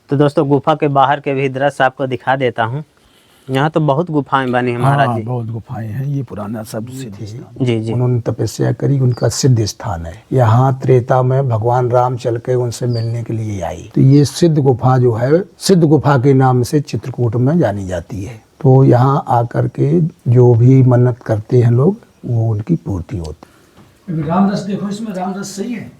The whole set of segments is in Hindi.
तो दोस्तों गुफा के बाहर के भी दृश्य आपको दिखा देता हूँ। यहाँ तो बहुत गुफाएं बनी हैं महाराज जी। बहुत गुफाएं हैं। ये पुराना सब सिद्ध स्थान। जी जी। उन्होंने तपस्या करी, उनका सिद्ध स्थान है। यहाँ त्रेता में भगवान राम चल के उनसे मिलने के लिए आई। तो ये सिद्ध गुफा जो है, सिद्ध गुफा के नाम से चित्रकूट में जानी जाती है। तो यहाँ आकर के जो भी मन्नत करते हैं लोग, वो उनकी पूर्ति होती है। रामरस देखो, इसमें रामरस सही है।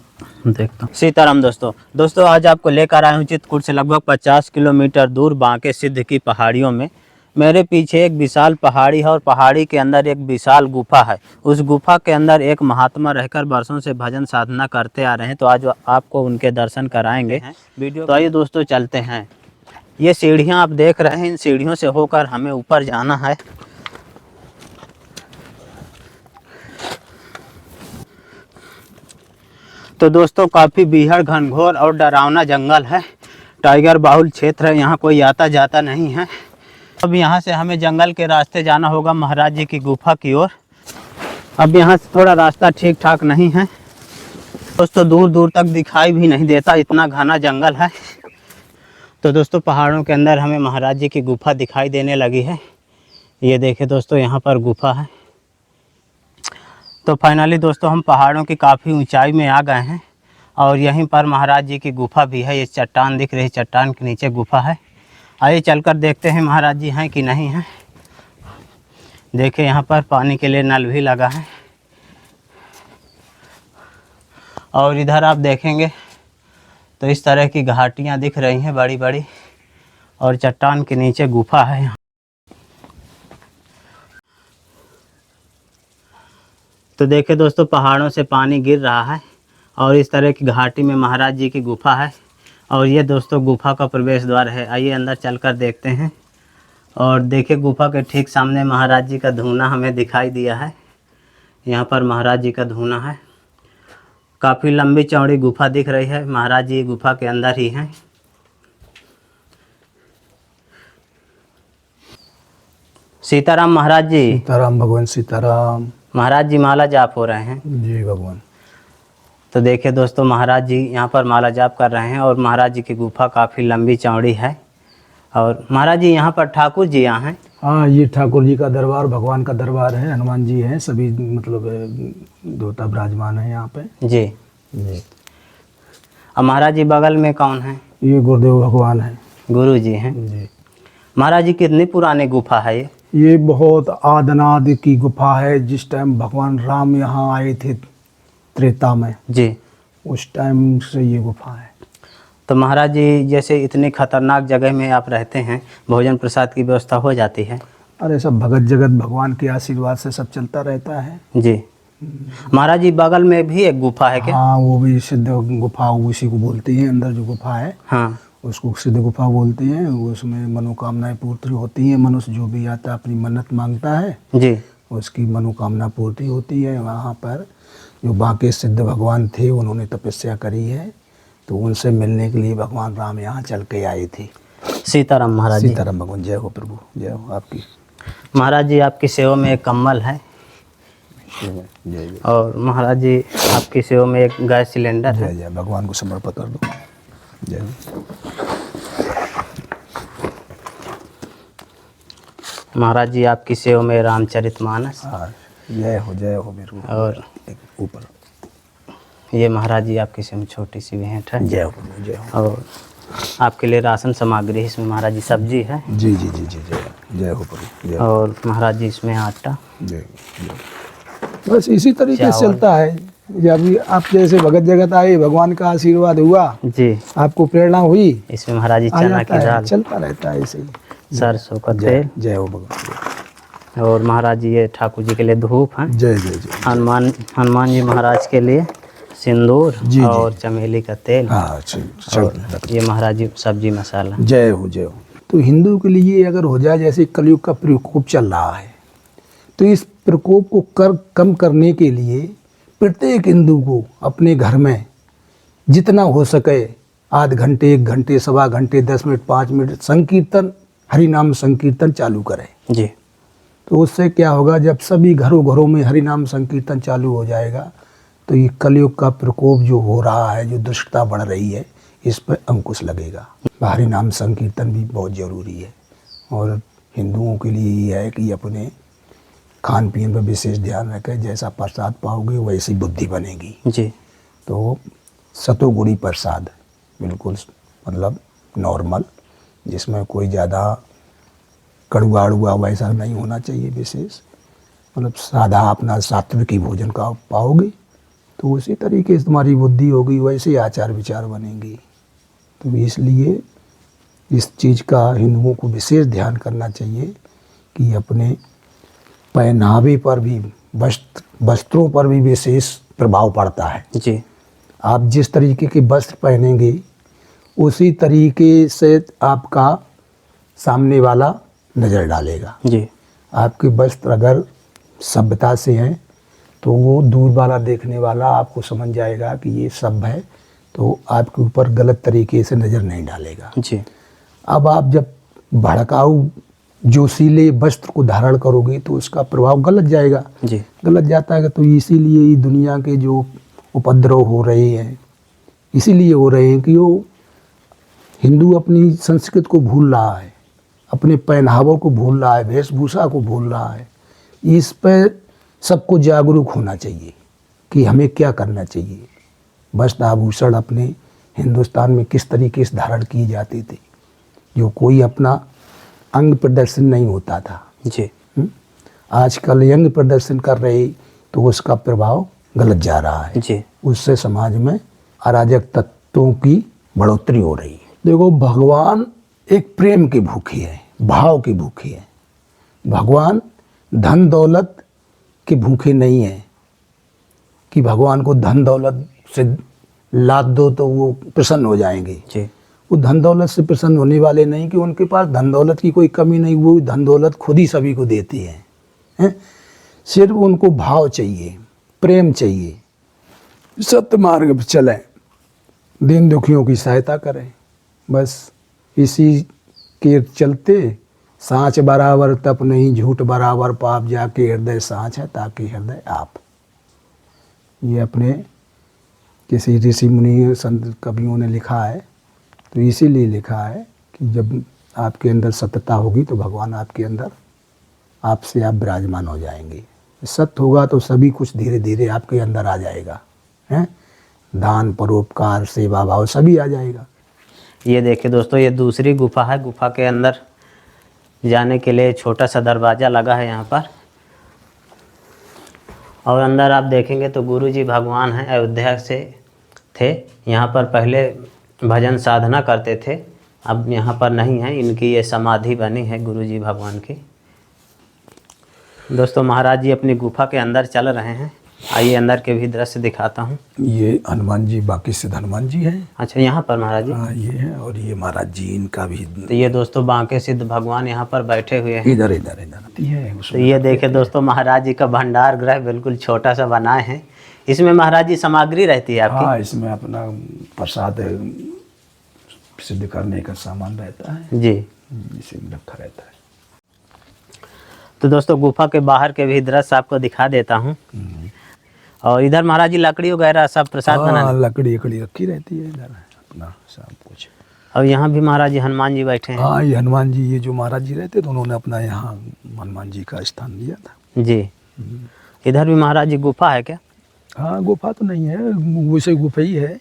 देखता हूँ। सीताराम दोस्तों आज आपको लेकर आया हूँ चित्रकूट से लगभग 50 किलोमीटर दूर बांके सिद्ध की पहाड़ियों में। मेरे पीछे एक विशाल पहाड़ी है और पहाड़ी के अंदर एक विशाल गुफा है। उस गुफा के अंदर एक महात्मा रहकर वर्षों से भजन साधना करते आ रहे हैं। तो आज आपको उनके दर्शन कराएंगे वीडियो। तो आइए दोस्तों चलते हैं। ये सीढ़ियाँ आप देख रहे हैं, इन सीढ़ियों से होकर हमें ऊपर जाना है। तो दोस्तों काफ़ी बीहड़, घनघोर और डरावना जंगल है। टाइगर बाहुल क्षेत्र है, यहाँ कोई आता जाता नहीं है। अब यहाँ से हमें जंगल के रास्ते जाना होगा महाराज जी की गुफा की ओर। अब यहाँ से थोड़ा रास्ता ठीक ठाक नहीं है दोस्तों, दूर दूर तक दिखाई भी नहीं देता, इतना घना जंगल है। तो दोस्तों पहाड़ों के अंदर हमें महाराज जी की गुफा दिखाई देने लगी है। ये देखिए दोस्तों, यहाँ पर गुफा है। तो फाइनली दोस्तों हम पहाड़ों की काफ़ी ऊंचाई में आ गए हैं और यहीं पर महाराज जी की गुफा भी है। ये चट्टान दिख रही, चट्टान के नीचे गुफा है। आइए चलकर देखते हैं महाराज जी हैं कि नहीं हैं। देखिए यहाँ पर पानी के लिए नल भी लगा है और इधर आप देखेंगे तो इस तरह की घाटियाँ दिख रही हैं बड़ी बड़ी, और चट्टान के नीचे गुफा है यहाँ। तो देखिए दोस्तों पहाड़ों से पानी गिर रहा है और इस तरह की घाटी में महाराज जी की गुफा है। और ये दोस्तों गुफा का प्रवेश द्वार है। आइए अंदर चलकर देखते हैं। और देखिए गुफा के ठीक सामने महाराज जी का धूना हमें दिखाई दिया है। यहाँ पर महाराज जी का धूना है। काफ़ी लंबी चौड़ी गुफा दिख रही है। महाराज जी गुफा के अंदर ही हैं। सीताराम महाराज जी। सीताराम भगवान सीताराम। महाराज जी माला जाप हो रहे हैं। जी भगवान। तो देखिए दोस्तों महाराज जी यहाँ पर माला जाप कर रहे हैं और महाराज जी की गुफा काफ़ी लंबी चौड़ी है। और महाराज जी यहाँ पर ठाकुर जी यहाँ हैं। हाँ, ये ठाकुर जी का दरबार, भगवान का दरबार है। हनुमान जी हैं, सभी मतलब देवता विराजमान है यहाँ पे। जी जी। और महाराज जी बगल में कौन है? ये गुरुदेव भगवान है, गुरु जी हैं। जी। महाराज जी कितनी पुरानी गुफा है ये? ये बहुत आदनाद की गुफा है। जिस टाइम भगवान राम यहाँ आए थे त्रेता में, जी, उस टाइम से ये गुफा है। तो महाराज जी जैसे इतनी खतरनाक जगह में आप रहते हैं, भोजन प्रसाद की व्यवस्था हो जाती है? अरे सब भगत जगत भगवान के आशीर्वाद से सब चलता रहता है। जी। महाराज जी बगल में भी एक गुफा है क्या? हाँ, वो भी सिद्ध गुफा, उसी को बोलते हैं। अंदर जो गुफा है, हाँ, उसको सिद्ध गुफा बोलते हैं। उसमें मनोकामनाएं पूर्ति होती हैं। मनुष्य जो भी आता है अपनी मन्नत मांगता है जी, उसकी मनोकामना पूर्ति होती है। वहाँ पर जो बाकी सिद्ध भगवान थे, उन्होंने तपस्या करी है, तो उनसे मिलने के लिए भगवान राम यहाँ चल के आए थे। सीताराम महाराज जी। सीताराम भगवान। जय हो प्रभु, जय हो आपकी। महाराज जी आपकी सेवा में एक कम्बल है जय और महाराज जी आपकी सेवा में एक गैस सिलेंडर है। जय। भगवान को समर्पित कर दो। जय। महाराज जी आपकी सेवा में रामचरितमानस। जय हो मेरे। और ऊपर ये महाराज जी आपकी सेवा में छोटी सी भेंट है। जय हो, जय हो। और आपके लिए राशन सामग्री, इसमें महाराज जी सब्जी है। जी जी जी जी, जय हो प्रभु, जय। और महाराज जी इसमें आटा। जय। बस इसी तरीके से चलता है। जब आप जैसे भगत जगत आए, भगवान का आशीर्वाद हुआ जी, आपको प्रेरणा हुई, इसमें महाराज जी चना की दाल, चलता रहता है ऐसे ही। सरसों का तेल। जय हो भगवान। और महाराज जी ये ठाकुर जी के लिए धूप है। जय जय जय। हनुमान जी महाराज के लिए सिंदूर और चमेली का तेल। हाँ, ये महाराज जी सब्जी मसाला। जय हो, जय हो। तो हिंदू के लिए अगर हो जाए, जैसे कलयुग का प्रकोप चल रहा है, तो इस प्रकोप को कम करने के लिए प्रत्येक हिंदू को अपने घर में जितना हो सके आध घंटे, 1 घंटे, सवा घंटे, 10 मिनट, 5 मिनट संकीर्तन, हरि नाम संकीर्तन चालू करें जी। तो उससे क्या होगा, जब सभी घरों घरों में हरि नाम संकीर्तन चालू हो जाएगा, तो ये कलयुग का प्रकोप जो हो रहा है, जो दुष्टता बढ़ रही है, इस पर अंकुश लगेगा। बाहरी नाम संकीर्तन भी बहुत ज़रूरी है और हिंदुओं के लिए ये है कि अपने खान पीन पर विशेष ध्यान रखें। जैसा प्रसाद पाओगे वैसी बुद्धि बनेगी। जी। तो सतोगुणी प्रसाद बिल्कुल मतलब नॉर्मल, जिसमें कोई ज़्यादा कड़ुआ अड़ुआ वैसा नहीं होना चाहिए विशेष, मतलब सादा अपना सात्विक भोजन का पाओगे तो उसी तरीके से तुम्हारी बुद्धि होगी, वैसे आचार विचार बनेंगी। तो इसलिए इस चीज़ का हिंदुओं को विशेष ध्यान करना चाहिए कि अपने पहनावे पर भी, वस्त्रों पर भी विशेष प्रभाव पड़ता है। जी। आप जिस तरीके के वस्त्र पहनेंगे उसी तरीके से आपका सामने वाला नज़र डालेगा। जी। आपके वस्त्र अगर सभ्यता से हैं तो वो दूर वाला देखने वाला आपको समझ जाएगा कि ये सभ्य है, तो आपके ऊपर गलत तरीके से नज़र नहीं डालेगा। जी। अब आप जब भड़काऊ जोशीले वस्त्र को धारण करोगे तो उसका प्रभाव गलत जाएगा। जी। गलत जाता है तो इसीलिए ही दुनिया के जो उपद्रव हो रहे हैं, इसीलिए हो रहे हैं कि वो हिंदू अपनी संस्कृति को भूल रहा है, अपने पहनावों को भूल रहा है, वेशभूषा को भूल रहा है। इस पर सबको जागरूक होना चाहिए कि हमें क्या करना चाहिए। वस्त्र आभूषण अपने हिंदुस्तान में किस तरीके से धारण किए जाते थे, जो कोई अपना अंग प्रदर्शन नहीं होता था। जी। आजकल अंग प्रदर्शन कर रहे तो उसका प्रभाव गलत जा रहा है। जी। उससे समाज में अराजक तत्वों की बढ़ोतरी हो रही है। देखो, भगवान एक प्रेम के भूखे हैं, भाव के भूखे हैं। भगवान धन दौलत के भूखे नहीं हैं कि भगवान को धन दौलत से लाद दो तो वो प्रसन्न हो जाएंगे। जी। वो धन दौलत से प्रसन्न होने वाले नहीं कि उनके पास धन दौलत की कोई कमी नहीं, वो धन दौलत खुद ही सभी को देते हैं। सिर्फ उनको भाव चाहिए, प्रेम चाहिए, सत्य मार्ग पर चलें, दीन दुखियों की सहायता करें। बस इसी के चलते सांच बराबर तप नहीं, झूठ बराबर पाप, जाके हृदय सांच है ताकि हृदय आप। ये अपने किसी ऋषि मुनि संत कवियों ने लिखा है, तो इसीलिए लिखा है कि जब आपके अंदर सत्यता होगी तो भगवान आपके अंदर आपसे आप विराजमान हो जाएंगे। सत्य होगा तो सभी कुछ धीरे धीरे आपके अंदर आ जाएगा, हैं? दान, परोपकार, सेवा भाव सभी आ जाएगा। ये देखिए दोस्तों, ये दूसरी गुफा है। गुफा के अंदर जाने के लिए छोटा सा दरवाज़ा लगा है यहाँ पर, और अंदर आप देखेंगे तो गुरु जी भगवान हैं, अयोध्या से थे। यहाँ पर पहले भजन साधना करते थे, अब यहाँ पर नहीं है। इनकी ये समाधि बनी है गुरु जी भगवान की। दोस्तों, महाराज जी अपनी गुफा के अंदर चल रहे हैं। आइए अंदर के भी दृश्य दिखाता हूँ। ये हनुमान जी, बाकी सिद्ध हनुमान जी हैं। अच्छा, यहाँ पर महाराज जी? हाँ, ये है। और ये महाराज जी, इनका भी। तो ये दोस्तों बांके सिद्ध भगवान यहाँ पर बैठे हुए हैं। इधर इधर इधर है। तो ये देखे दोस्तों, महाराज जी का भंडार गृह बिल्कुल छोटा सा बनाए हैं। इसमें महाराज जी सामग्री रहती है आपकी? हाँ, इसमें अपना प्रसाद सिद्ध करने का सामान रहता है जी, इसी में रखा रहता है। तो दोस्तों गुफा के बाहर के भी दृश्य आपको दिखा देता हूँ। और इधर महाराज जी लकड़ी वगैरह सब प्रसाद बनाने? लकड़ी रखी रहती है इधर, अपना सब कुछ। और यहाँ भी महाराज जी हनुमान जी बैठे हैं? हाँ, ये हनुमान जी, ये जो महाराज जी रहते तो उन्होंने अपना यहाँ हनुमान जी का स्थान दिया था। जी। इधर भी महाराज जी गुफा है क्या? हाँ, गुफा तो नहीं है, वैसे गुफा ही है।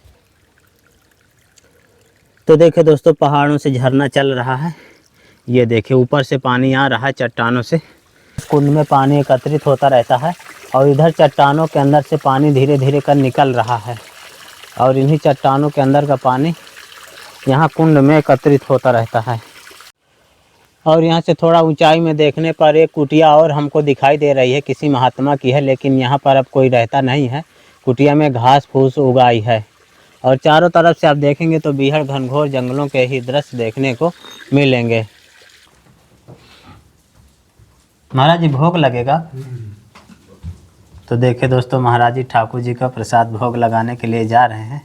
तो देखिए दोस्तों, पहाड़ों से झरना चल रहा है। ये देखिए ऊपर से पानी आ रहा है चट्टानों से। कुंड में पानी एकत्रित होता रहता है और इधर चट्टानों के अंदर से पानी धीरे धीरे कर निकल रहा है, और इन्हीं चट्टानों के अंदर का पानी यहाँ कुंड में एकत्रित होता रहता है। और यहाँ से थोड़ा ऊंचाई में देखने पर एक कुटिया और हमको दिखाई दे रही है, किसी महात्मा की है, लेकिन यहाँ पर अब कोई रहता नहीं है। कुटिया में घास फूस उगाई है और चारों तरफ से आप देखेंगे तो बीहड़ घनघोर जंगलों के ही दृश्य देखने को मिलेंगे। महाराज जी भोग लगेगा? तो देखिए दोस्तों, महाराज जी ठाकुर जी का प्रसाद भोग लगाने के लिए जा रहे हैं।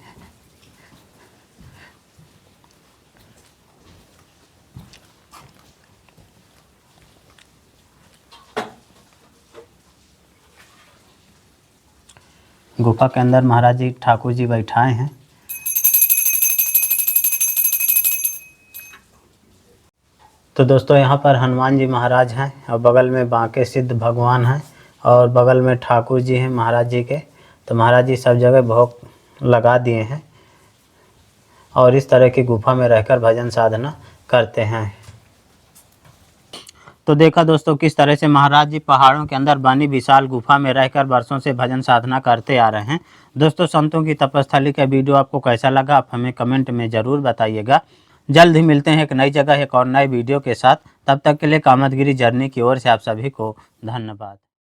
गुफा के अंदर महाराज जी ठाकुर जी बैठाए हैं। तो दोस्तों यहाँ पर हनुमान जी महाराज हैं और बगल में बांके सिद्ध भगवान हैं और बगल में ठाकुर जी हैं महाराज जी के। तो महाराज जी सब जगह भोग लगा दिए हैं और इस तरह की गुफा में रहकर भजन साधना करते हैं। तो देखा दोस्तों किस तरह से महाराज जी पहाड़ों के अंदर बनी विशाल गुफा में रहकर वर्षों से भजन साधना करते आ रहे हैं। दोस्तों संतों की तपस्थली का वीडियो आपको कैसा लगा आप हमें कमेंट में ज़रूर बताइएगा। जल्द ही मिलते हैं एक नई जगह एक और नए वीडियो के साथ। तब तक के लिए कामतगिरी जर्नी की ओर से आप सभी को धन्यवाद।